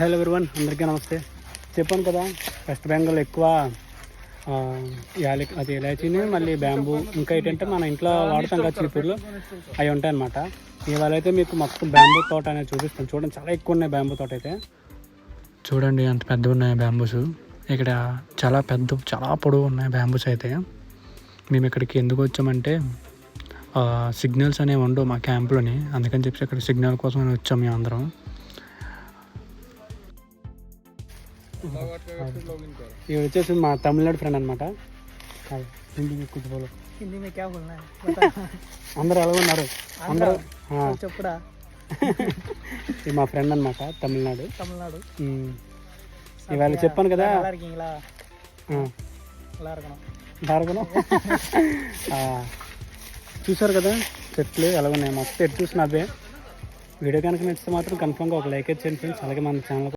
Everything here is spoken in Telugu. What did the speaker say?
హలో ఎవరివన్, అందరికీ నమస్తే. చెప్పాను కదా, వెస్ట్ బెంగాల్ ఎక్కువ అది ఇలాచీని, మళ్ళీ బ్యాంబూ, ఇంకా ఏంటంటే మన ఇంట్లో వాడతాం కదా చీపుర్లు, అవి ఉంటాయన్నమాట. ఇవాళ అయితే మీకు మొత్తం బ్యాంబూ తోట అనేది చూపిస్తాను. చూడండి, చాలా ఎక్కువ ఉన్నాయి బ్యాంబూ తోట అయితే. చూడండి ఎంత పెద్దగా ఉన్నాయి బ్యాంబూస్. ఇక్కడ చాలా పొడవు ఉన్నాయి బ్యాంబూస్ అయితే. మేము ఇక్కడికి ఎందుకు వచ్చామంటే సిగ్నల్స్ అనేవి ఉండవు మా క్యాంప్లోని, అందుకని చెప్పి ఇక్కడ సిగ్నల్ కోసం వచ్చాము మేము అందరం. ఇది వచ్చేసి మా తమిళనాడు ఫ్రెండ్ అనమాట. అందరూ ఎలా ఉన్నారు? అందరూ చెప్పుడా. ఇది మా ఫ్రెండ్ అనమాట, తమిళనాడు. ఇవాళ చెప్పాను కదా చూసారు కదా చెట్లు ఎలా ఉన్నాయి మొత్తం. ఎటు చూసిన అవే. వీడియో కనుక నచ్చితే మాత్రం కన్ఫర్మ్గా ఒక లైక్ చేయండి ఫ్రెండ్స్. అలాగే మన ఛానల్